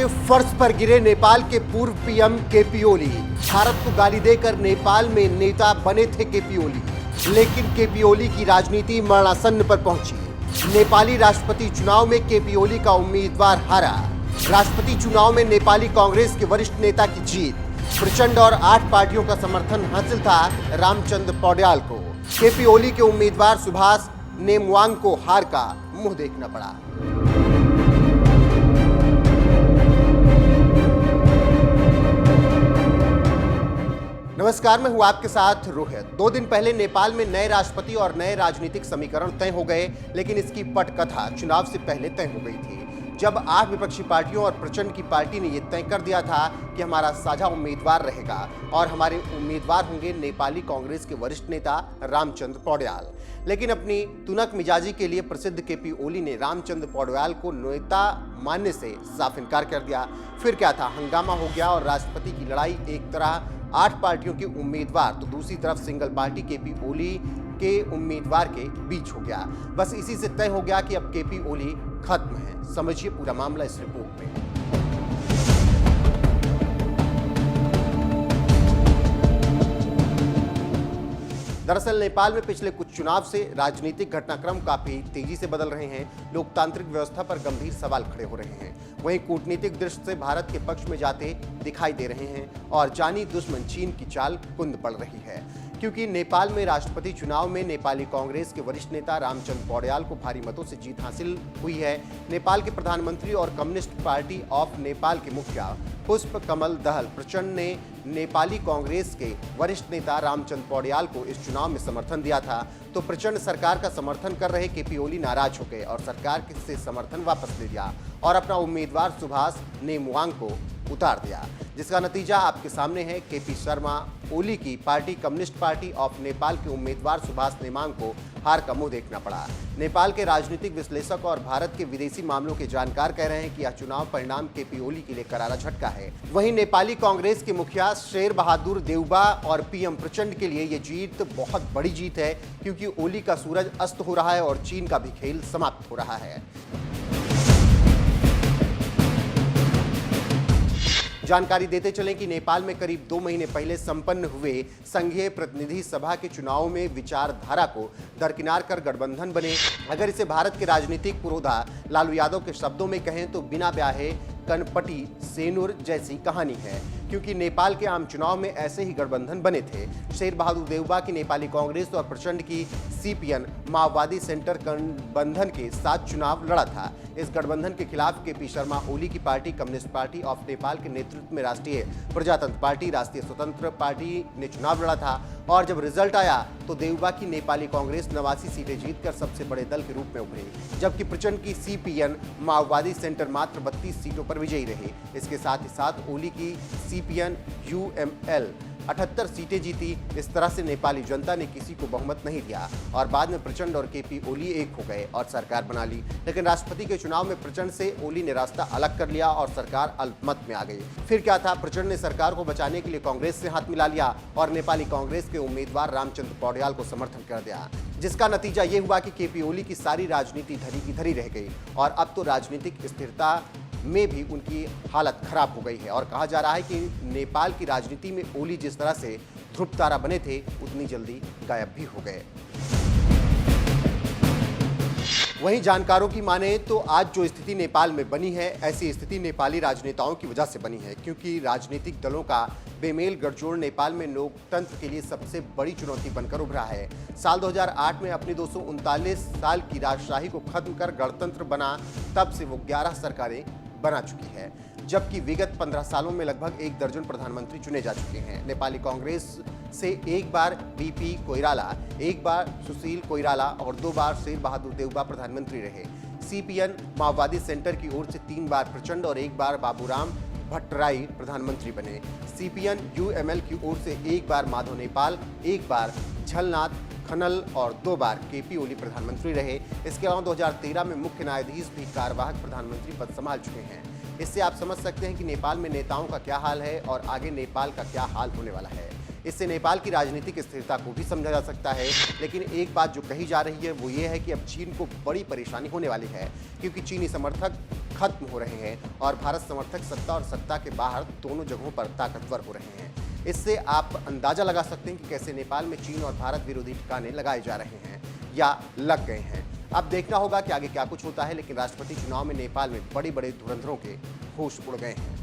फर्श पर गिरे नेपाल के पूर्व पीएम केपी ओली। भारत को गाली देकर नेपाल में नेता बने थे केपी ओली, लेकिन केपी ओली की राजनीति मरणासन्न पर पहुंची। नेपाली राष्ट्रपति चुनाव में केपी ओली का उम्मीदवार हारा। राष्ट्रपति चुनाव में नेपाली कांग्रेस के वरिष्ठ नेता की जीत। प्रचंड और 8 पार्टियों का समर्थन हासिल था रामचंद्र पौड्याल को। केपी ओली के उम्मीदवार सुभाष नेमवांग को हार का मुंह देखना पड़ा। नमस्कार, मैं हूं आपके साथ रोहित। 2 दिन पहले नेपाल में नए राष्ट्रपति और नए राजनीतिक समीकरण तय हो गए, लेकिन इसकी पटकथा चुनाव से पहले तय हो गई थी, जब 8 विपक्षी पार्टियों और प्रचंड की पार्टी ने यह तय कर दिया था कि हमारा साझा उम्मीदवार रहेगा और हमारे उम्मीदवार होंगे नेपाली कांग्रेस के वरिष्ठ नेता रामचंद्र पौड्याल। लेकिन अपनी तुनक मिजाजी के लिए प्रसिद्ध केपी ओली ने रामचंद्र पौड्याल को नेता मानने से साफ इनकार कर दिया। फिर क्या था, हंगामा हो गया और राष्ट्रपति की लड़ाई एक तरह 8 पार्टियों के उम्मीदवार तो दूसरी तरफ सिंगल पार्टी केपी ओली के उम्मीदवार के बीच हो गया। बस इसी से तय हो गया कि अब केपी ओली खत्म है। समझिए पूरा मामला इस रिपोर्ट में। दरअसल नेपाल में पिछले कुछ चुनाव से राजनीतिक घटनाक्रम काफी तेजी से बदल रहे हैं। लोकतांत्रिक व्यवस्था पर गंभीर सवाल खड़े हो रहे हैं। वहीं कूटनीतिक दृष्टि से भारत के पक्ष में जाते दिखाई दे रहे हैं और जानी दुश्मन चीन की चाल कुंद पड़ रही है, क्योंकि नेपाल में राष्ट्रपति चुनाव में नेपाली कांग्रेस के वरिष्ठ नेता रामचंद्र पौड्याल को भारी मतों से जीत हासिल हुई है। नेपाल के प्रधानमंत्री और कम्युनिस्ट पार्टी ऑफ नेपाल के मुखिया पुष्प कमल दहल प्रचंड ने नेपाली कांग्रेस के वरिष्ठ नेता रामचंद्र पौड्याल को इस चुनाव में समर्थन दिया था, तो प्रचंड सरकार का समर्थन कर रहे केपी ओली नाराज हो गए और सरकार से समर्थन वापस ले लिया और अपना उम्मीदवार सुभाष नेमवांग को उतार दिया, जिसका नतीजा आपके सामने है। केपी शर्मा ओली की party communist party of Nepal के उम्मीदवार सुभाष नेमांग को हार का मुंह देखना पड़ा। नेपाल के राजनीतिक विश्लेषक और भारत के विदेशी मामलों के जानकार कह रहे हैं कि यह चुनाव परिणाम केपी ओली के लिए करारा झटका है। वहीं नेपाली कांग्रेस के मुखिया शेर बहादुर देउबा और पीएम प्रचंड के लिए ये जीत बहुत बड़ी जीत है, क्योंकि ओली का सूरज अस्त हो रहा है और चीन का भी खेल समाप्त हो रहा है। जानकारी देते चलें कि नेपाल में करीब 2 महीने पहले संपन्न हुए संघीय प्रतिनिधि सभा के चुनाव में विचारधारा को दरकिनार कर गठबंधन बने। अगर इसे भारत के राजनीतिक पुरोधा लालू यादव के शब्दों में कहें तो बिना ब्याहे कनपटी सेनुर जैसी कहानी है, क्योंकि नेपाल के आम चुनाव में ऐसे ही गठबंधन बने थे। शेर बहादुर देउबा की नेपाली कांग्रेस और प्रचंड की सीपीएन माओवादी सेंटर गठबंधन के साथ चुनाव लड़ा था। इस गठबंधन के खिलाफ केपी शर्मा ओली की party communist party of Nepal के नेतृत्व में राष्ट्रीय प्रजातंत्र पार्टी, राष्ट्रीय स्वतंत्र पार्टी ने चुनाव लड़ा था और जब रिजल्ट आया तो देउबा की नेपाली कांग्रेस 89 सीटें जीतकर सबसे बड़े दल के रूप में उभरी, जबकि प्रचंड की सीपीएन माओवादी सेंटर मात्र 32 सीटों पर विजयी रही। इसके साथ ही साथ ओली की सीपीएन यूएमएल 78 सीटें जीती। इस तरह से नेपाली जनता ने किसी को बहुमत नहीं दिया और बाद में प्रचंड और केपी ओली एक हो गए और सरकार बना ली। लेकिन राष्ट्रपति के चुनाव में प्रचंड से ओली ने रास्ता अलग कर लिया और सरकार अल्पमत में आ गई। फिर क्या था, प्रचंड ने सरकार को बचाने के लिए कांग्रेस से हाथ मिला लिया और नेपाली कांग्रेस के उम्मीदवार रामचंद्र पौड्याल को समर्थन कर दिया, जिसका नतीजा ये हुआ कि केपी ओली की सारी राजनीति धरी की धरी रह गई और अब तो राजनीतिक स्थिरता में भी उनकी हालत खराब हो गई है। और कहा जा रहा है कि नेपाल की राजनीति में ओली जिस तरह से ध्रुव तारा बने थे, उतनी जल्दी गायब भी हो गए। वहीं जानकारों की माने तो आज जो स्थिति नेपाल में बनी है, ऐसी स्थिति नेपाली राजनेताओं की वजह से बनी है, क्योंकि राजनीतिक दलों का बेमेल गठजोड़ नेपाल में लोकतंत्र के लिए सबसे बड़ी चुनौती बनकर उभरा है। साल 2008 में अपनी 239 साल की राजशाही को खत्म कर गणतंत्र बना, तब से वो 11 सरकारें बना चुकी है, जबकि विगत 15 सालों में लगभग 1 दर्जन प्रधानमंत्री चुने जा चुके हैं। नेपाली कांग्रेस से एक बार बीपी कोइराला, एक बार सुशील कोइराला और 2 बार शेर बहादुर देउबा प्रधानमंत्री रहे। सीपीएन माओवादी सेंटर की ओर से 3 बार प्रचंड और 1 बार बाबूराम भट्टराई प्रधानमंत्री बने। सीपीएन यूएमएल की ओर से 1 बार माधव नेपाल, 1 बार झलनाथ खनल और 2 बार केपी ओली प्रधानमंत्री रहे। इसके अलावा 2013 में मुख्य न्यायाधीश भी कार्यवाहक प्रधानमंत्री पद संभाल चुके हैं। इससे आप समझ सकते हैं कि नेपाल में नेताओं का क्या हाल है और आगे नेपाल का क्या हाल होने वाला है। इससे नेपाल की राजनीतिक स्थिरता को भी समझा जा सकता है। लेकिन एक बात जो कही जा रही है वो ये है कि अब चीन को बड़ी परेशानी होने वाली है, क्योंकि चीनी समर्थक खत्म हो रहे हैं और भारत समर्थक सत्ता और सत्ता के बाहर दोनों जगहों पर ताकतवर हो रहे हैं। इससे आप अंदाजा लगा सकते हैं कि कैसे नेपाल में चीन और भारत विरोधी ठिकाने लगाए जा रहे हैं या लग गए हैं। अब देखना होगा कि आगे क्या कुछ होता है, लेकिन राष्ट्रपति चुनाव में नेपाल में बड़े बड़े धुरंधरों के होश उड़ गए हैं।